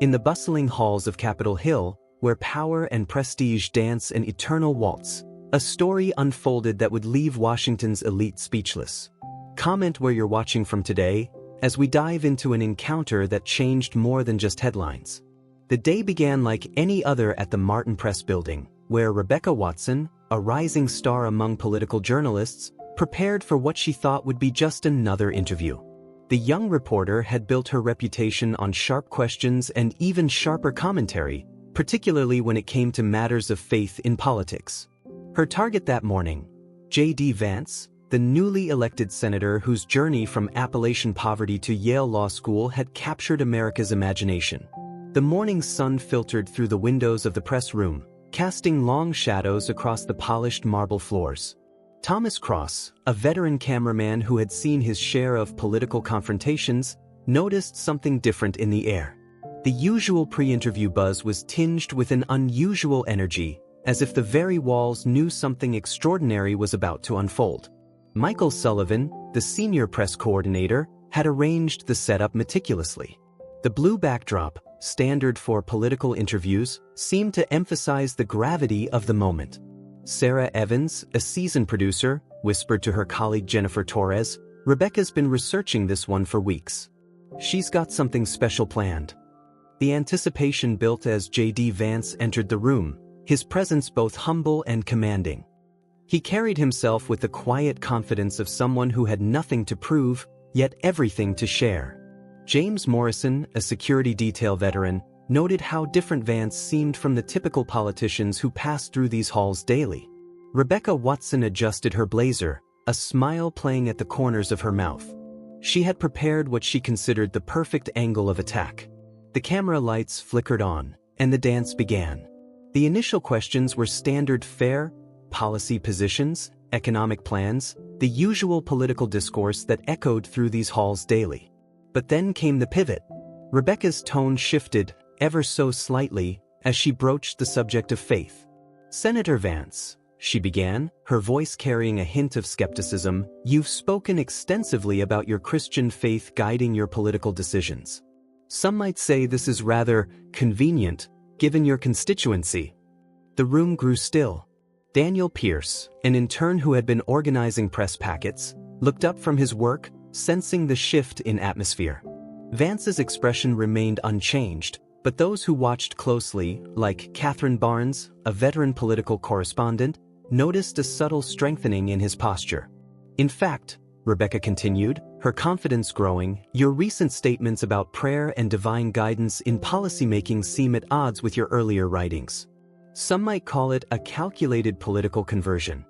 In the bustling halls of Capitol Hill, where power and prestige dance an eternal waltz, a story unfolded that would leave Washington's elite speechless. Comment where you're watching from today, as we dive into an encounter that changed more than just headlines. The day began like any other at the Martin Press building, where Rebecca Watson, a rising star among political journalists, prepared for what she thought would be just another interview. The young reporter had built her reputation on sharp questions and even sharper commentary, particularly when it came to matters of faith in politics. Her target that morning, J.D. Vance, the newly elected senator whose journey from Appalachian poverty to Yale Law School had captured America's imagination. The morning sun filtered through the windows of the press room, casting long shadows across the polished marble floors. Thomas Cross, a veteran cameraman who had seen his share of political confrontations, noticed something different in the air. The usual pre-interview buzz was tinged with an unusual energy, as if the very walls knew something extraordinary was about to unfold. Michael Sullivan, the senior press coordinator, had arranged the setup meticulously. The blue backdrop, standard for political interviews, seemed to emphasize the gravity of the moment. Sarah Evans, a seasoned producer, whispered to her colleague Jennifer Torres, "Rebecca's been researching this one for weeks. She's got something special planned." The anticipation built as J.D. Vance entered the room, his presence both humble and commanding. He carried himself with the quiet confidence of someone who had nothing to prove, yet everything to share. James Morrison, a security detail veteran, noted how different Vance seemed from the typical politicians who passed through these halls daily. Rebecca Watson adjusted her blazer, a smile playing at the corners of her mouth. She had prepared what she considered the perfect angle of attack. The camera lights flickered on, and the dance began. The initial questions were standard fare, policy positions, economic plans, the usual political discourse that echoed through these halls daily. But then came the pivot. Rebecca's tone shifted, ever so slightly, as she broached the subject of faith. "Senator Vance," she began, her voice carrying a hint of skepticism, "you've spoken extensively about your Christian faith guiding your political decisions. Some might say this is rather convenient, given your constituency." The room grew still. Daniel Pierce, an intern who had been organizing press packets, looked up from his work, sensing the shift in atmosphere. Vance's expression remained unchanged, but those who watched closely, like Catherine Barnes, a veteran political correspondent, noticed a subtle strengthening in his posture. "In fact," Rebecca continued, her confidence growing, "your recent statements about prayer and divine guidance in policymaking seem at odds with your earlier writings. Some might call it a calculated political conversion."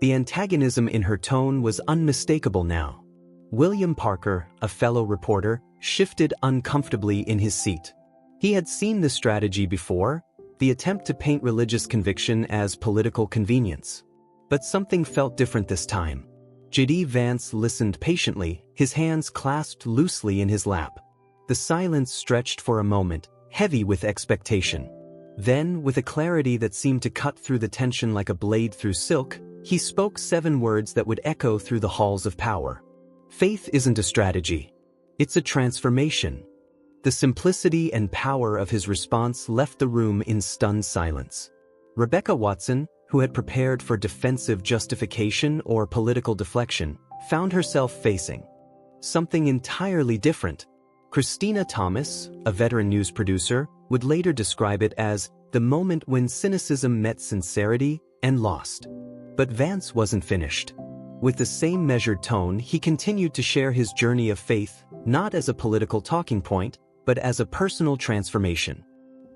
The antagonism in her tone was unmistakable now. William Parker, a fellow reporter, shifted uncomfortably in his seat. He had seen this strategy before, the attempt to paint religious conviction as political convenience. But something felt different this time. J.D. Vance listened patiently, his hands clasped loosely in his lap. The silence stretched for a moment, heavy with expectation. Then, with a clarity that seemed to cut through the tension like a blade through silk, he spoke 7 words that would echo through the halls of power. "Faith isn't a strategy. It's a transformation." The simplicity and power of his response left the room in stunned silence. Rebecca Watson, who had prepared for defensive justification or political deflection, found herself facing something entirely different. Christina Thomas, a veteran news producer, would later describe it as the moment when cynicism met sincerity and lost. But Vance wasn't finished. With the same measured tone, he continued to share his journey of faith, not as a political talking point, but as a personal transformation.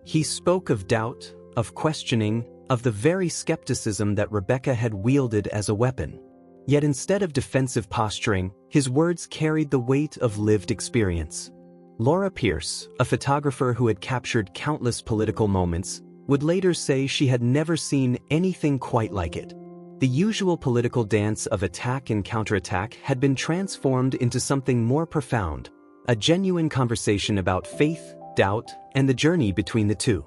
He spoke of doubt, of questioning, of the very skepticism that Rebecca had wielded as a weapon. Yet instead of defensive posturing, his words carried the weight of lived experience. Laura Pierce, a photographer who had captured countless political moments, would later say she had never seen anything quite like it. The usual political dance of attack and counterattack had been transformed into something more profound, a genuine conversation about faith, doubt, and the journey between the two.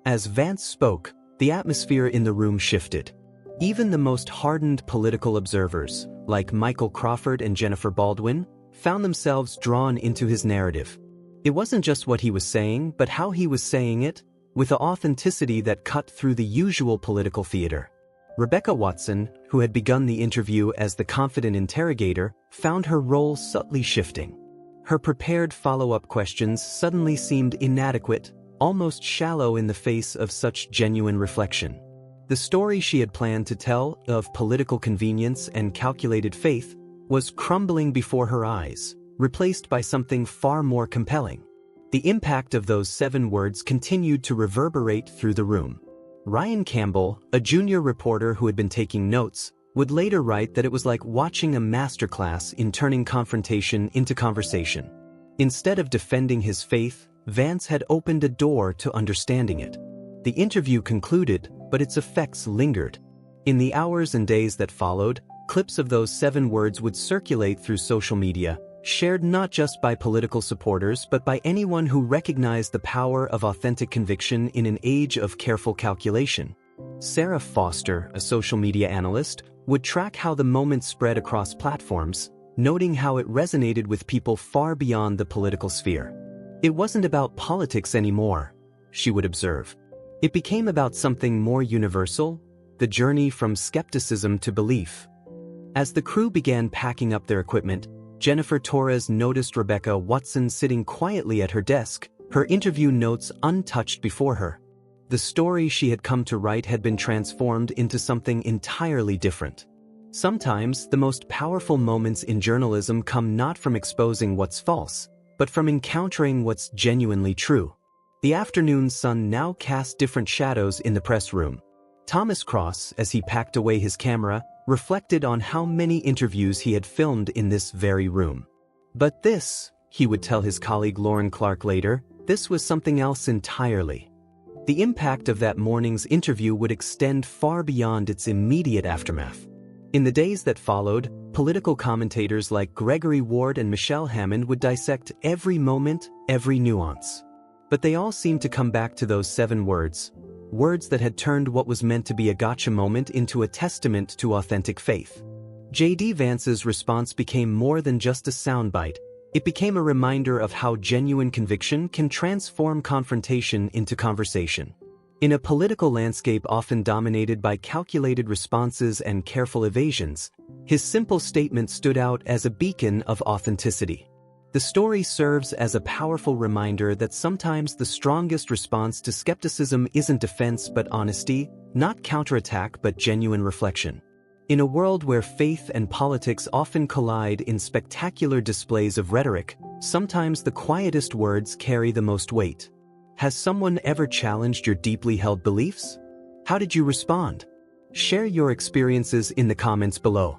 As Vance spoke, the atmosphere in the room shifted. Even the most hardened political observers, like Michael Crawford and Jennifer Baldwin, found themselves drawn into his narrative. It wasn't just what he was saying, but how he was saying it, with an authenticity that cut through the usual political theater. Rebecca Watson, who had begun the interview as the confident interrogator, found her role subtly shifting. Her prepared follow-up questions suddenly seemed inadequate, almost shallow in the face of such genuine reflection. The story she had planned to tell, of political convenience and calculated faith, was crumbling before her eyes, replaced by something far more compelling. The impact of those 7 words continued to reverberate through the room. Ryan Campbell, a junior reporter who had been taking notes, would later write that it was like watching a masterclass in turning confrontation into conversation. Instead of defending his faith, Vance had opened a door to understanding it. The interview concluded, but its effects lingered. In the hours and days that followed, clips of those 7 words would circulate through social media, shared not just by political supporters but by anyone who recognized the power of authentic conviction in an age of careful calculation. Sarah Foster, a social media analyst, would track how the moment spread across platforms, noting how it resonated with people far beyond the political sphere. It wasn't about politics anymore, she would observe. It became about something more universal, the journey from skepticism to belief. As the crew began packing up their equipment, Jennifer Torres noticed Rebecca Watson sitting quietly at her desk, her interview notes untouched before her. The story she had come to write had been transformed into something entirely different. Sometimes, the most powerful moments in journalism come not from exposing what's false, but from encountering what's genuinely true. The afternoon sun now cast different shadows in the press room. Thomas Cross, as he packed away his camera, reflected on how many interviews he had filmed in this very room. But this, he would tell his colleague Lauren Clark later, this was something else entirely. The impact of that morning's interview would extend far beyond its immediate aftermath. In the days that followed, political commentators like Gregory Ward and Michelle Hammond would dissect every moment, every nuance. But they all seemed to come back to those 7 words. Words that had turned what was meant to be a gotcha moment into a testament to authentic faith. J.D. Vance's response became more than just a soundbite. It became a reminder of how genuine conviction can transform confrontation into conversation. In a political landscape often dominated by calculated responses and careful evasions, his simple statement stood out as a beacon of authenticity. The story serves as a powerful reminder that sometimes the strongest response to skepticism isn't defense but honesty, not counterattack but genuine reflection. In a world where faith and politics often collide in spectacular displays of rhetoric, sometimes the quietest words carry the most weight. Has someone ever challenged your deeply held beliefs? How did you respond? Share your experiences in the comments below.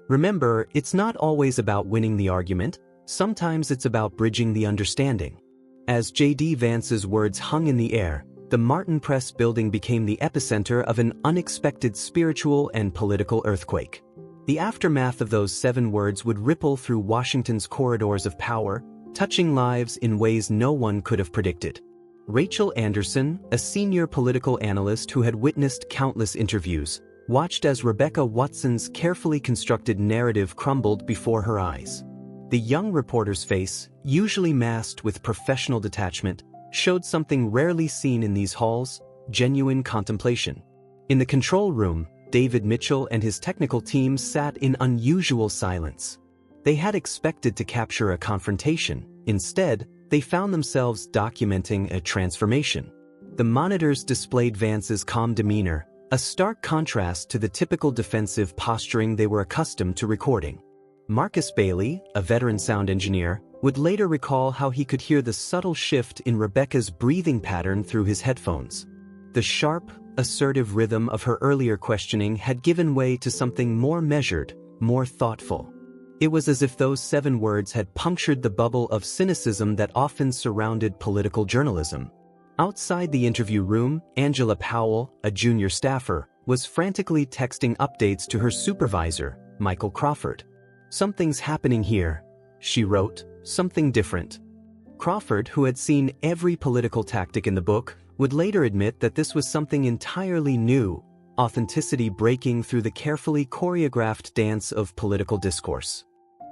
Remember, it's not always about winning the argument. Sometimes it's about bridging the understanding. As J.D. Vance's words hung in the air, the Martin Press building became the epicenter of an unexpected spiritual and political earthquake. The aftermath of those 7 words would ripple through Washington's corridors of power, touching lives in ways no one could have predicted. Rachel Anderson, a senior political analyst who had witnessed countless interviews, watched as Rebecca Watson's carefully constructed narrative crumbled before her eyes. The young reporter's face, usually masked with professional detachment, showed something rarely seen in these halls: genuine contemplation. In the control room, David Mitchell and his technical team sat in unusual silence. They had expected to capture a confrontation. Instead, they found themselves documenting a transformation. The monitors displayed Vance's calm demeanor, a stark contrast to the typical defensive posturing they were accustomed to recording. Marcus Bailey, a veteran sound engineer, would later recall how he could hear the subtle shift in Rebecca's breathing pattern through his headphones. The sharp, assertive rhythm of her earlier questioning had given way to something more measured, more thoughtful. It was as if those 7 words had punctured the bubble of cynicism that often surrounded political journalism. Outside the interview room, Angela Powell, a junior staffer, was frantically texting updates to her supervisor, Michael Crawford. "Something's happening here," she wrote, "something different." Crawford, who had seen every political tactic in the book, would later admit that this was something entirely new, authenticity breaking through the carefully choreographed dance of political discourse.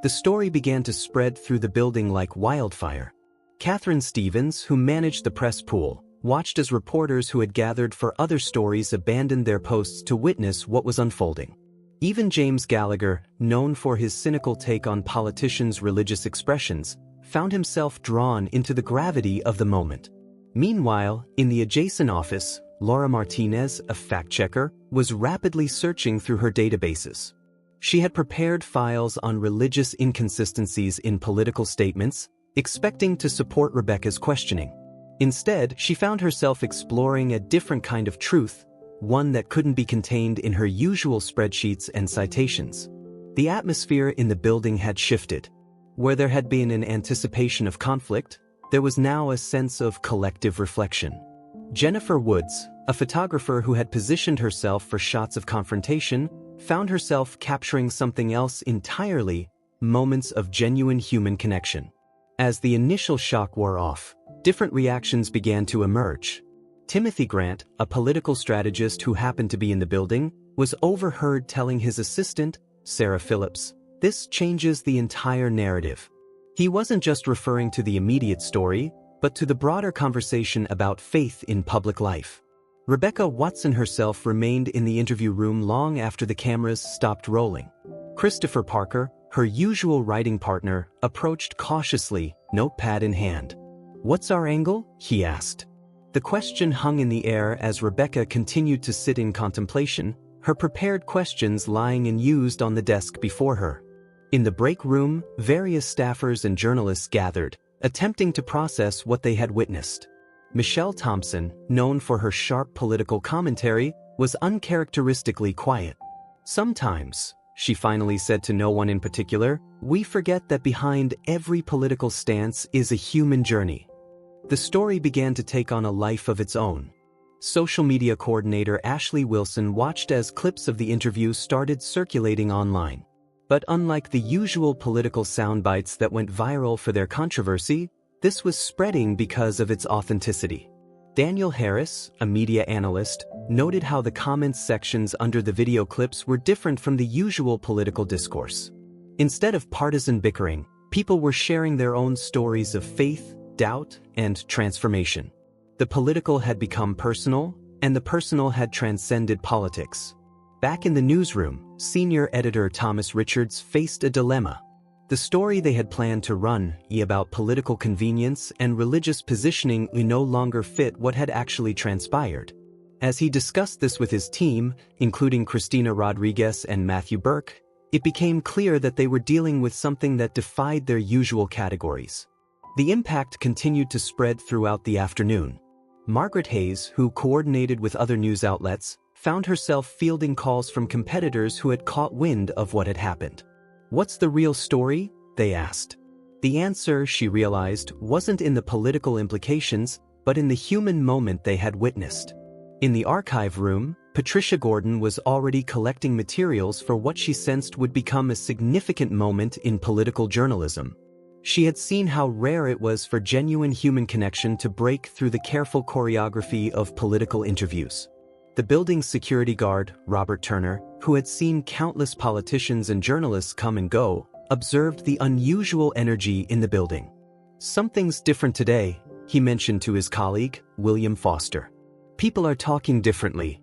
The story began to spread through the building like wildfire. Catherine Stevens, who managed the press pool, watched as reporters who had gathered for other stories abandoned their posts to witness what was unfolding. Even James Gallagher, known for his cynical take on politicians' religious expressions, found himself drawn into the gravity of the moment. Meanwhile, in the adjacent office, Laura Martinez, a fact-checker, was rapidly searching through her databases. She had prepared files on religious inconsistencies in political statements, expecting to support Rebecca's questioning. Instead, she found herself exploring a different kind of truth, one that couldn't be contained in her usual spreadsheets and citations. The atmosphere in the building had shifted. Where there had been an anticipation of conflict, there was now a sense of collective reflection. Jennifer Woods, a photographer who had positioned herself for shots of confrontation, found herself capturing something else entirely: moments of genuine human connection. As the initial shock wore off, different reactions began to emerge. Timothy Grant, a political strategist who happened to be in the building, was overheard telling his assistant, Sarah Phillips, "This changes the entire narrative." He wasn't just referring to the immediate story, but to the broader conversation about faith in public life. Rebecca Watson herself remained in the interview room long after the cameras stopped rolling. Christopher Parker, her usual writing partner, approached cautiously, notepad in hand. "What's our angle?" he asked. The question hung in the air as Rebecca continued to sit in contemplation, her prepared questions lying unused on the desk before her. In the break room, various staffers and journalists gathered, attempting to process what they had witnessed. Michelle Thompson, known for her sharp political commentary, was uncharacteristically quiet. "Sometimes," she finally said to no one in particular, "we forget that behind every political stance is a human journey." The story began to take on a life of its own. Social media coordinator Ashley Wilson watched as clips of the interview started circulating online. But unlike the usual political soundbites that went viral for their controversy, this was spreading because of its authenticity. Daniel Harris, a media analyst, noted how the comments sections under the video clips were different from the usual political discourse. Instead of partisan bickering, people were sharing their own stories of faith, doubt, and transformation. The political had become personal, and the personal had transcended politics. Back in the newsroom, senior editor Thomas Richards faced a dilemma. The story they had planned to run, about political convenience and religious positioning, no longer fit what had actually transpired. As he discussed this with his team, including Christina Rodriguez and Matthew Burke, it became clear that they were dealing with something that defied their usual categories. The impact continued to spread throughout the afternoon. Margaret Hayes, who coordinated with other news outlets, found herself fielding calls from competitors who had caught wind of what had happened. "What's the real story?" they asked. The answer, she realized, wasn't in the political implications, but in the human moment they had witnessed. In the archive room, Patricia Gordon was already collecting materials for what she sensed would become a significant moment in political journalism. She had seen how rare it was for genuine human connection to break through the careful choreography of political interviews. The building's security guard, Robert Turner, who had seen countless politicians and journalists come and go, observed the unusual energy in the building. "Something's different today," he mentioned to his colleague, William Foster. "People are talking differently."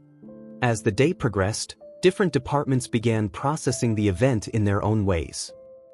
As the day progressed, different departments began processing the event in their own ways.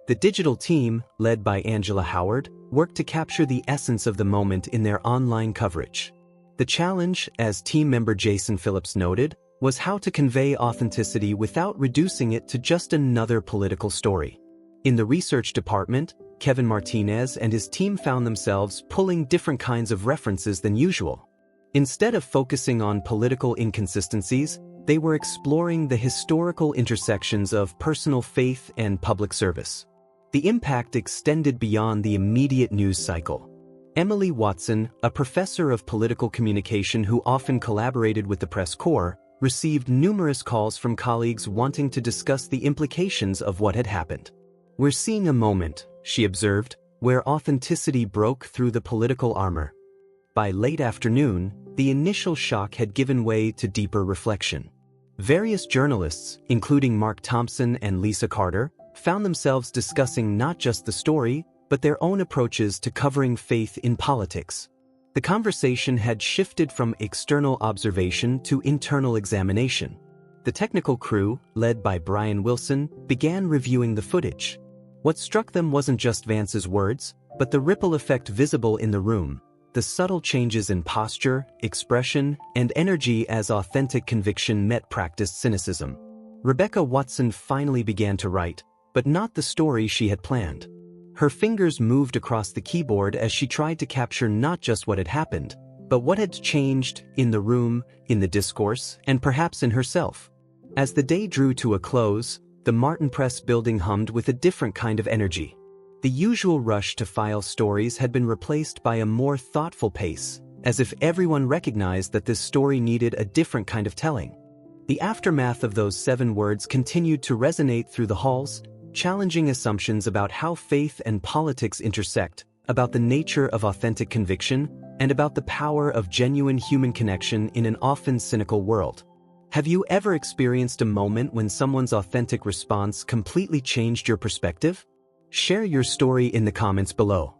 The digital team, led by Angela Howard, worked to capture the essence of the moment in their online coverage. The challenge, as team member Jason Phillips noted, was how to convey authenticity without reducing it to just another political story. In the research department, Kevin Martinez and his team found themselves pulling different kinds of references than usual. Instead of focusing on political inconsistencies, they were exploring the historical intersections of personal faith and public service. The impact extended beyond the immediate news cycle. Emily Watson, a professor of political communication who often collaborated with the press corps, received numerous calls from colleagues wanting to discuss the implications of what had happened. "We're seeing a moment," she observed, "where authenticity broke through the political armor." By late afternoon, the initial shock had given way to deeper reflection. Various journalists, including Mark Thompson and Lisa Carter, found themselves discussing not just the story, but their own approaches to covering faith in politics. The conversation had shifted from external observation to internal examination. The technical crew, led by Brian Wilson, began reviewing the footage. What struck them wasn't just Vance's words, but the ripple effect visible in the room, the subtle changes in posture, expression, and energy as authentic conviction met practiced cynicism. Rebecca Watson finally began to write, but not the story she had planned. Her fingers moved across the keyboard as she tried to capture not just what had happened, but what had changed in the room, in the discourse, and perhaps in herself. As the day drew to a close, the Martin Press building hummed with a different kind of energy. The usual rush to file stories had been replaced by a more thoughtful pace, as if everyone recognized that this story needed a different kind of telling. The aftermath of those 7 words continued to resonate through the halls, challenging assumptions about how faith and politics intersect, about the nature of authentic conviction, and about the power of genuine human connection in an often cynical world. Have you ever experienced a moment when someone's authentic response completely changed your perspective? Share your story in the comments below.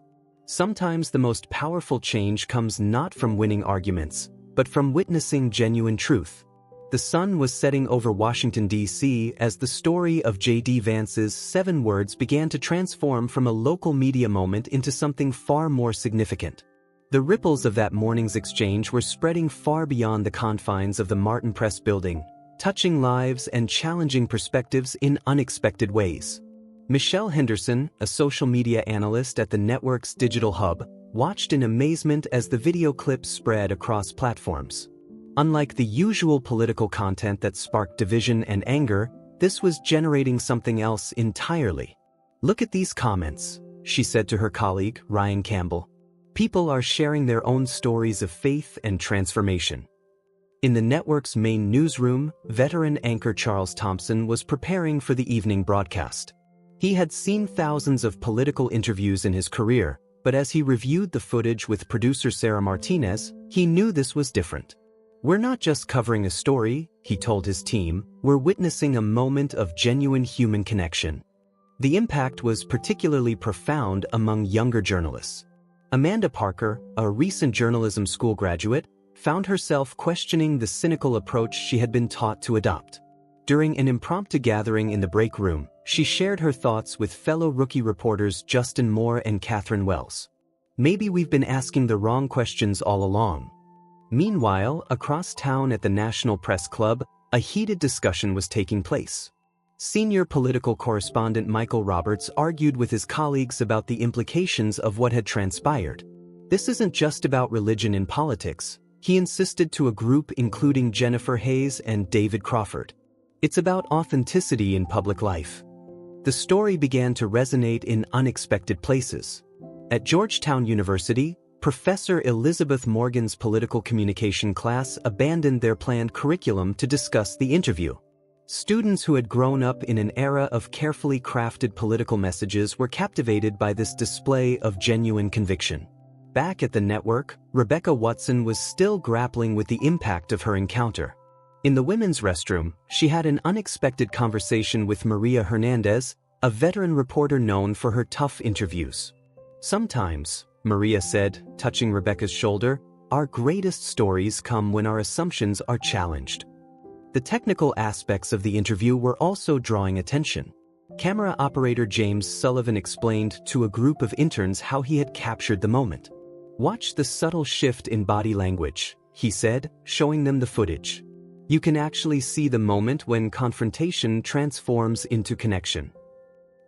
Sometimes the most powerful change comes not from winning arguments, but from witnessing genuine truth. The sun was setting over Washington, D.C. as the story of J.D. Vance's 7 words began to transform from a local media moment into something far more significant. The ripples of that morning's exchange were spreading far beyond the confines of the Martin Press building, touching lives and challenging perspectives in unexpected ways. Michelle Henderson, a social media analyst at the network's digital hub, watched in amazement as the video clip spread across platforms. Unlike the usual political content that sparked division and anger, this was generating something else entirely. "Look at these comments," she said to her colleague, Ryan Campbell. "People are sharing their own stories of faith and transformation." In the network's main newsroom, veteran anchor Charles Thompson was preparing for the evening broadcast. He had seen thousands of political interviews in his career, but as he reviewed the footage with producer Sarah Martinez, he knew this was different. "We're not just covering a story," he told his team, "we're witnessing a moment of genuine human connection." The impact was particularly profound among younger journalists. Amanda Parker, a recent journalism school graduate, found herself questioning the cynical approach she had been taught to adopt. During an impromptu gathering in the break room, she shared her thoughts with fellow rookie reporters Justin Moore and Catherine Wells. "Maybe we've been asking the wrong questions all along." Meanwhile, across town at the National Press Club, a heated discussion was taking place. Senior political correspondent Michael Roberts argued with his colleagues about the implications of what had transpired. "This isn't just about religion in politics," he insisted to a group including Jennifer Hayes and David Crawford. "It's about authenticity in public life." The story began to resonate in unexpected places. At Georgetown University, Professor Elizabeth Morgan's political communication class abandoned their planned curriculum to discuss the interview. Students who had grown up in an era of carefully crafted political messages were captivated by this display of genuine conviction. Back at the network, Rebecca Watson was still grappling with the impact of her encounter. In the women's restroom, she had an unexpected conversation with Maria Hernandez, a veteran reporter known for her tough interviews. "Sometimes," Maria said, touching Rebecca's shoulder, "our greatest stories come when our assumptions are challenged." The technical aspects of the interview were also drawing attention. Camera operator James Sullivan explained to a group of interns how he had captured the moment. "Watch the subtle shift in body language," he said, showing them the footage. "You can actually see the moment when confrontation transforms into connection."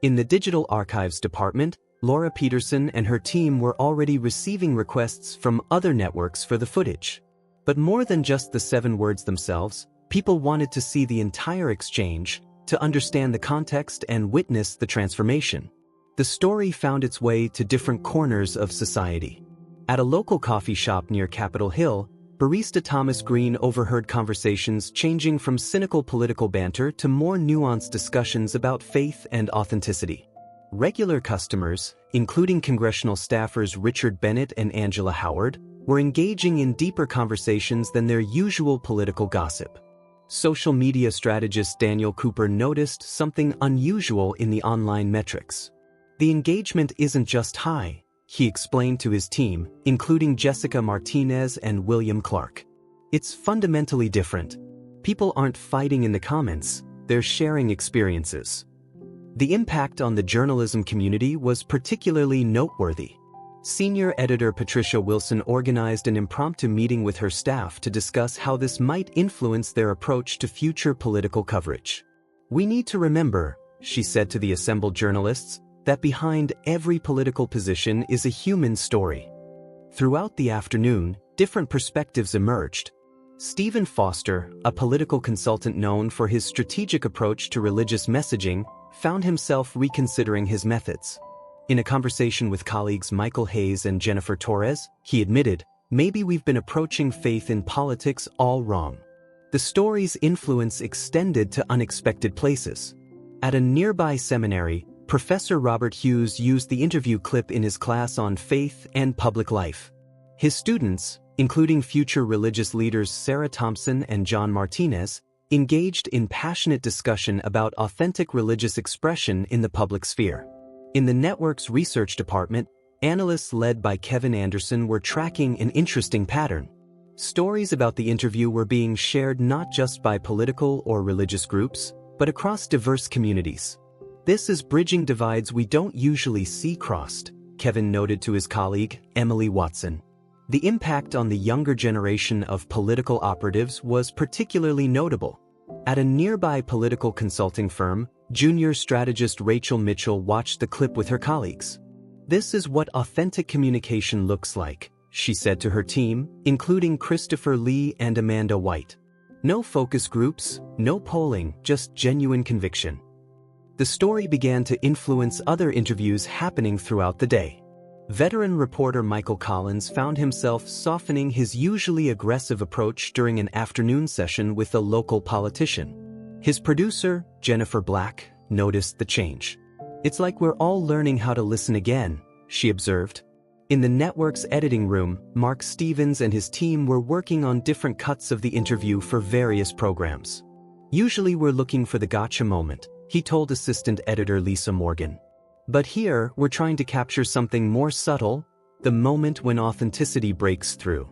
In the digital archives department, Laura Peterson and her team were already receiving requests from other networks for the footage. But more than just the 7 words themselves, people wanted to see the entire exchange, to understand the context and witness the transformation. The story found its way to different corners of society. At a local coffee shop near Capitol Hill, barista Thomas Green overheard conversations changing from cynical political banter to more nuanced discussions about faith and authenticity. Regular customers, including congressional staffers Richard Bennett and Angela Howard, were engaging in deeper conversations than their usual political gossip. Social media strategist Daniel Cooper noticed something unusual in the online metrics. The engagement isn't just high, he explained to his team, including Jessica Martinez and William Clark. It's fundamentally different. People aren't fighting in the comments, they're sharing experiences. The impact on the journalism community was particularly noteworthy. Senior editor Patricia Wilson organized an impromptu meeting with her staff to discuss how this might influence their approach to future political coverage. "We need to remember," she said to the assembled journalists, "that behind every political position is a human story." Throughout the afternoon, different perspectives emerged. Stephen Foster, a political consultant known for his strategic approach to religious messaging, found himself reconsidering his methods. In a conversation with colleagues Michael Hayes and Jennifer Torres, he admitted, "Maybe we've been approaching faith in politics all wrong." The story's influence extended to unexpected places. At a nearby seminary, Professor Robert Hughes used the interview clip in his class on faith and public life. His students, including future religious leaders Sarah Thompson and John Martinez, engaged in passionate discussion about authentic religious expression in the public sphere. In the network's research department, analysts led by Kevin Anderson were tracking an interesting pattern. Stories about the interview were being shared not just by political or religious groups, but across diverse communities. "This is bridging divides we don't usually see crossed," Kevin noted to his colleague, Emily Watson. The impact on the younger generation of political operatives was particularly notable. At a nearby political consulting firm, junior strategist Rachel Mitchell watched the clip with her colleagues. "This is what authentic communication looks like," she said to her team, including Christopher Lee and Amanda White. "No focus groups, no polling, just genuine conviction." The story began to influence other interviews happening throughout the day. Veteran reporter Michael Collins found himself softening his usually aggressive approach during an afternoon session with a local politician. His producer, Jennifer Black, noticed the change. "It's like we're all learning how to listen again," she observed. In the network's editing room, Mark Stevens and his team were working on different cuts of the interview for various programs. "Usually we're looking for the gotcha moment," he told assistant editor Lisa Morgan. "But here, we're trying to capture something more subtle, the moment when authenticity breaks through."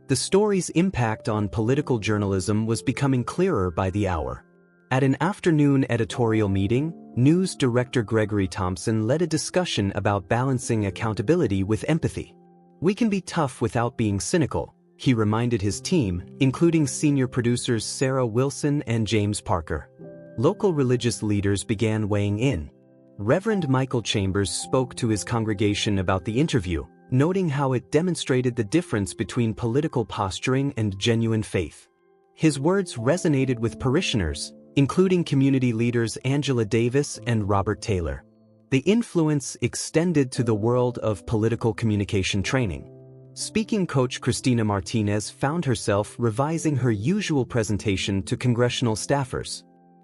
The story's impact on political journalism was becoming clearer by the hour. At an afternoon editorial meeting, news director Gregory Thompson led a discussion about balancing accountability with empathy. "We can be tough without being cynical," he reminded his team, including senior producers Sarah Wilson and James Parker. Local religious leaders began weighing in. Reverend Michael Chambers spoke to his congregation about the interview, noting how it demonstrated the difference between political posturing and genuine faith. His words resonated with parishioners, including community leaders Angela Davis and Robert Taylor. The influence extended to the world of political communication training. Speaking coach Christina Martinez found herself revising her usual presentation to congressional staffers.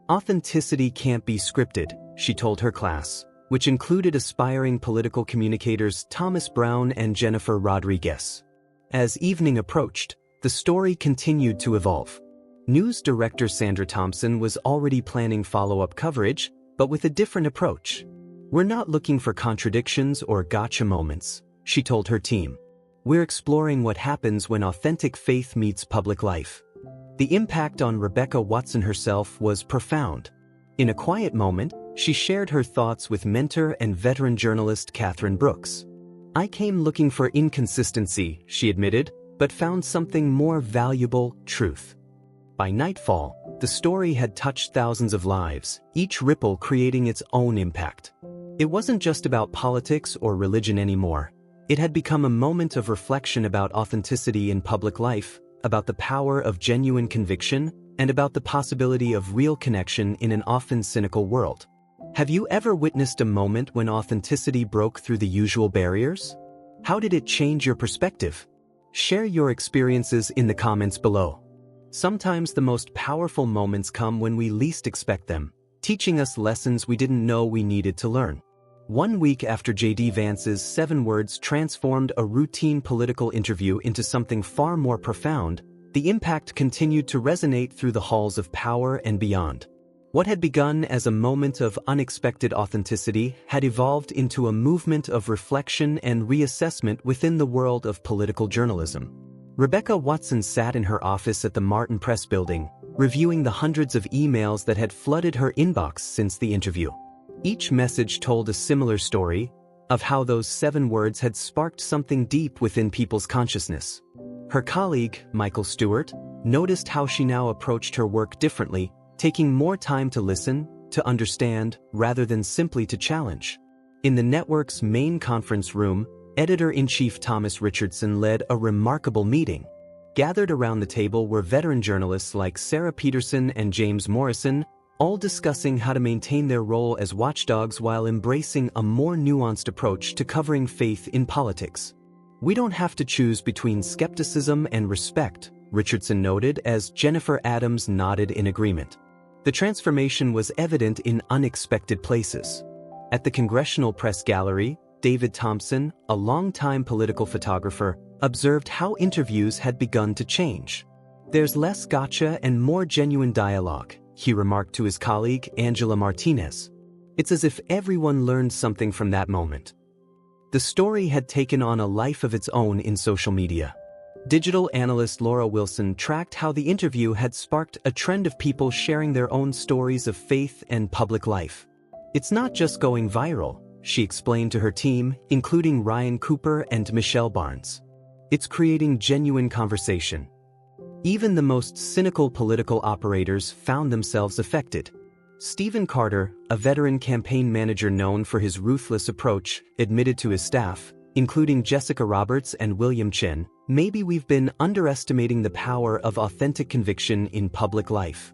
"Authenticity can't be scripted," she told her class, which included aspiring political communicators Thomas Brown and Jennifer Rodriguez. As evening approached, the story continued to evolve. News director Sandra Thompson was already planning follow-up coverage, but with a different approach. "We're not looking for contradictions or gotcha moments," she told her team. "We're exploring what happens when authentic faith meets public life." The impact on Rebecca Watson herself was profound. In a quiet moment, she shared her thoughts with mentor and veteran journalist Catherine Brooks. "I came looking for inconsistency," she admitted, "but found something more valuable: truth." By nightfall, the story had touched thousands of lives, each ripple creating its own impact. It wasn't just about politics or religion anymore. It had become a moment of reflection about authenticity in public life, about the power of genuine conviction, and about the possibility of real connection in an often cynical world. Have you ever witnessed a moment when authenticity broke through the usual barriers? How did it change your perspective? Share your experiences in the comments below. Sometimes the most powerful moments come when we least expect them, teaching us lessons we didn't know we needed to learn. 1 week after J.D. Vance's 7 words transformed a routine political interview into something far more profound, the impact continued to resonate through the halls of power and beyond. What had begun as a moment of unexpected authenticity had evolved into a movement of reflection and reassessment within the world of political journalism. Rebecca Watson sat in her office at the Martin Press building, reviewing the hundreds of emails that had flooded her inbox since the interview. Each message told a similar story of how those 7 words had sparked something deep within people's consciousness. Her colleague, Michael Stewart, noticed how she now approached her work differently, taking more time to listen, to understand, rather than simply to challenge. In the network's main conference room, Editor-in-Chief Thomas Richardson led a remarkable meeting. Gathered around the table were veteran journalists like Sarah Peterson and James Morrison, all discussing how to maintain their role as watchdogs while embracing a more nuanced approach to covering faith in politics. "We don't have to choose between skepticism and respect," Richardson noted as Jennifer Adams nodded in agreement. The transformation was evident in unexpected places. At the Congressional Press Gallery, David Thompson, a longtime political photographer, observed how interviews had begun to change. "There's less gotcha and more genuine dialogue," he remarked to his colleague Angela Martinez. "It's as if everyone learned something from that moment." The story had taken on a life of its own in social media. Digital analyst Laura Wilson tracked how the interview had sparked a trend of people sharing their own stories of faith and public life. "It's not just going viral," she explained to her team, including Ryan Cooper and Michelle Barnes. "It's creating genuine conversation." Even the most cynical political operators found themselves affected. Stephen Carter, a veteran campaign manager known for his ruthless approach, admitted to his staff, including Jessica Roberts and William Chin, "Maybe we've been underestimating the power of authentic conviction in public life."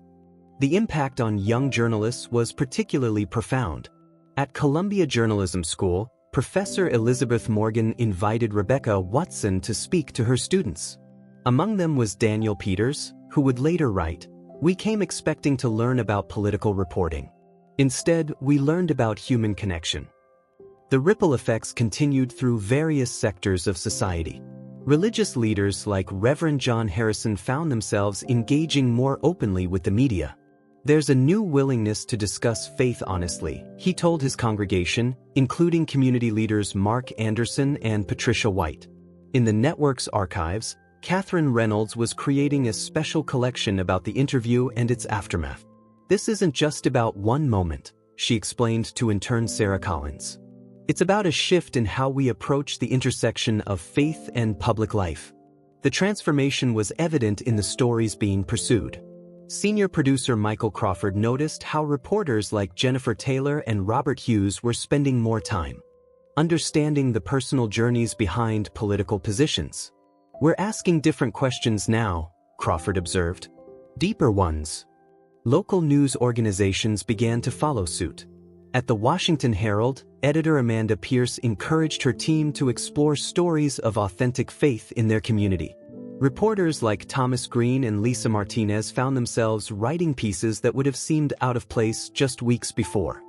The impact on young journalists was particularly profound. At Columbia Journalism School, Professor Elizabeth Morgan invited Rebecca Watson to speak to her students. Among them was Daniel Peters, who would later write, "We came expecting to learn about political reporting. Instead, we learned about human connection." The ripple effects continued through various sectors of society. Religious leaders like Reverend John Harrison found themselves engaging more openly with the media. "There's a new willingness to discuss faith honestly," he told his congregation, including community leaders Mark Anderson and Patricia White. In the network's archives, Catherine Reynolds was creating a special collection about the interview and its aftermath. "This isn't just about one moment," she explained to intern Sarah Collins. "It's about a shift in how we approach the intersection of faith and public life." The transformation was evident in the stories being pursued. Senior producer Michael Crawford noticed how reporters like Jennifer Taylor and Robert Hughes were spending more time understanding the personal journeys behind political positions. "We're asking different questions now," Crawford observed. "Deeper ones." Local news organizations began to follow suit. At the Washington Herald, editor Amanda Pierce encouraged her team to explore stories of authentic faith in their community. Reporters like Thomas Green and Lisa Martinez found themselves writing pieces that would have seemed out of place just weeks before.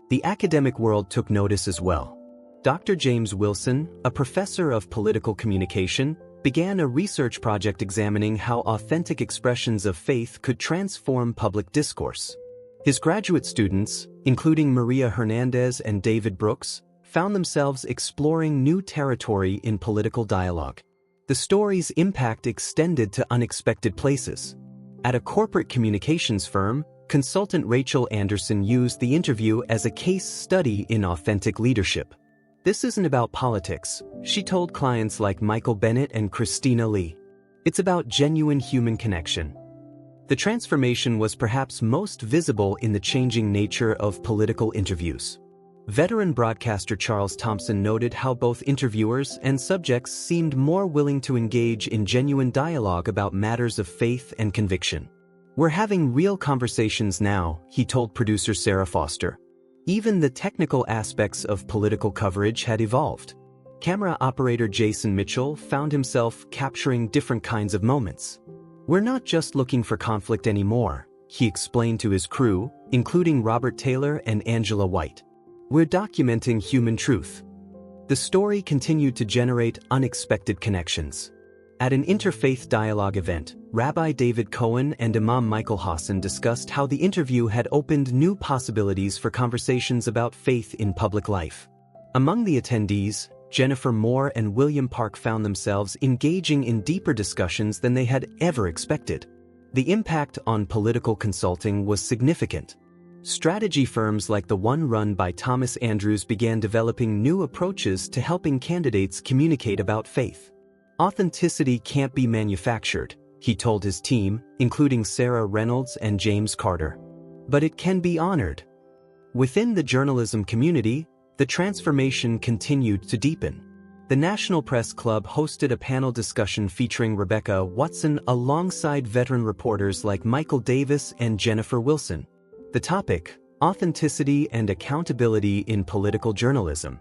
The academic world took notice as well. Dr. James Wilson, a professor of political communication, began a research project examining how authentic expressions of faith could transform public discourse. His graduate students, including Maria Hernandez and David Brooks, found themselves exploring new territory in political dialogue. The story's impact extended to unexpected places. At a corporate communications firm, consultant Rachel Anderson used the interview as a case study in authentic leadership. "This isn't about politics," she told clients like Michael Bennett and Christina Lee. "It's about genuine human connection." The transformation was perhaps most visible in the changing nature of political interviews. Veteran broadcaster Charles Thompson noted how both interviewers and subjects seemed more willing to engage in genuine dialogue about matters of faith and conviction. "We're having real conversations now," he told producer Sarah Foster. Even the technical aspects of political coverage had evolved. Camera operator Jason Mitchell found himself capturing different kinds of moments. "We're not just looking for conflict anymore," he explained to his crew, including Robert Taylor and Angela White. "We're documenting human truth." The story continued to generate unexpected connections. At an interfaith dialogue event, Rabbi David Cohen and Imam Michael Hassan discussed how the interview had opened new possibilities for conversations about faith in public life. Among the attendees, Jennifer Moore and William Park found themselves engaging in deeper discussions than they had ever expected. The impact on political consulting was significant. Strategy firms like the one run by Thomas Andrews began developing new approaches to helping candidates communicate about faith. Authenticity can't be manufactured, he told his team, including Sarah Reynolds and James Carter. But it can be honored. Within the journalism community, the transformation continued to deepen. The National Press Club hosted a panel discussion featuring Rebecca Watson alongside veteran reporters like Michael Davis and Jennifer Wilson. The topic: authenticity and accountability in political journalism.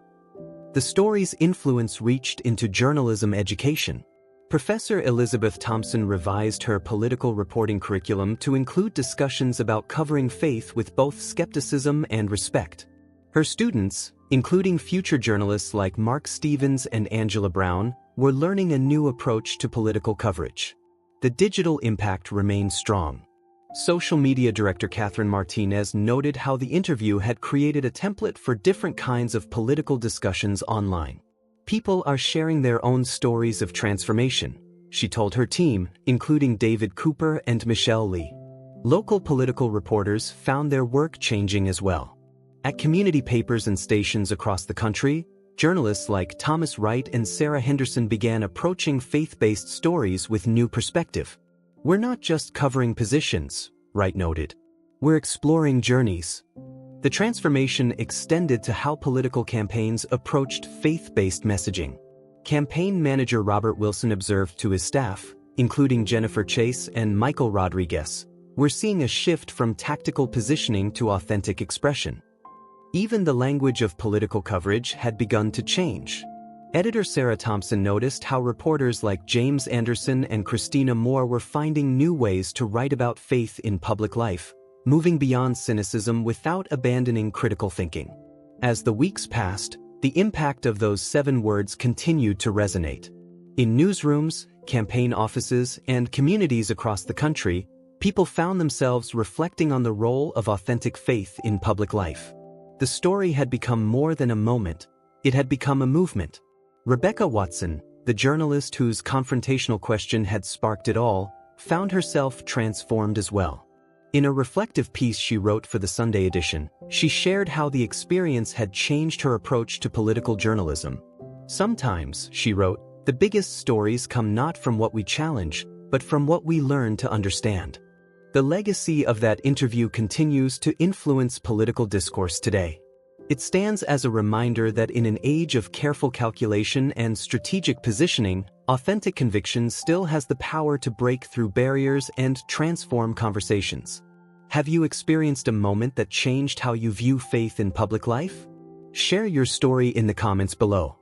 The story's influence reached into journalism education. Professor Elizabeth Thompson revised her political reporting curriculum to include discussions about covering faith with both skepticism and respect. Her students, including future journalists like Mark Stevens and Angela Brown, were learning a new approach to political coverage. The digital impact remained strong. Social media director Catherine Martinez noted how the interview had created a template for different kinds of political discussions online. People are sharing their own stories of transformation, she told her team, including David Cooper and Michelle Lee. Local political reporters found their work changing as well. At community papers and stations across the country, journalists like Thomas Wright and Sarah Henderson began approaching faith-based stories with new perspective. "We're not just covering positions," Wright noted. "We're exploring journeys." The transformation extended to how political campaigns approached faith-based messaging. Campaign manager Robert Wilson observed to his staff, including Jennifer Chase and Michael Rodriguez, "We're seeing a shift from tactical positioning to authentic expression." Even the language of political coverage had begun to change. Editor Sarah Thompson noticed how reporters like James Anderson and Christina Moore were finding new ways to write about faith in public life, moving beyond cynicism without abandoning critical thinking. As the weeks passed, the impact of those 7 words continued to resonate. In newsrooms, campaign offices, and communities across the country, people found themselves reflecting on the role of authentic faith in public life. The story had become more than a moment, it had become a movement. Rebecca Watson, the journalist whose confrontational question had sparked it all, found herself transformed as well. In a reflective piece she wrote for the Sunday edition, she shared how the experience had changed her approach to political journalism. "Sometimes," she wrote, "the biggest stories come not from what we challenge, but from what we learn to understand." The legacy of that interview continues to influence political discourse today. It stands as a reminder that in an age of careful calculation and strategic positioning, authentic conviction still has the power to break through barriers and transform conversations. Have you experienced a moment that changed how you view faith in public life? Share your story in the comments below.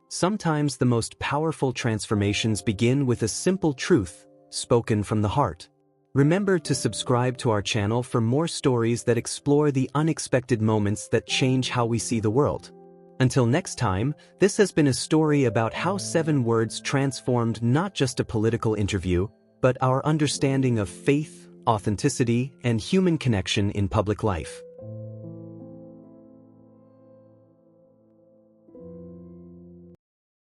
Sometimes the most powerful transformations begin with a simple truth, spoken from the heart. Remember to subscribe to our channel for more stories that explore the unexpected moments that change how we see the world. Until next time, this has been a story about how 7 words transformed not just a political interview, but our understanding of faith, authenticity, and human connection in public life.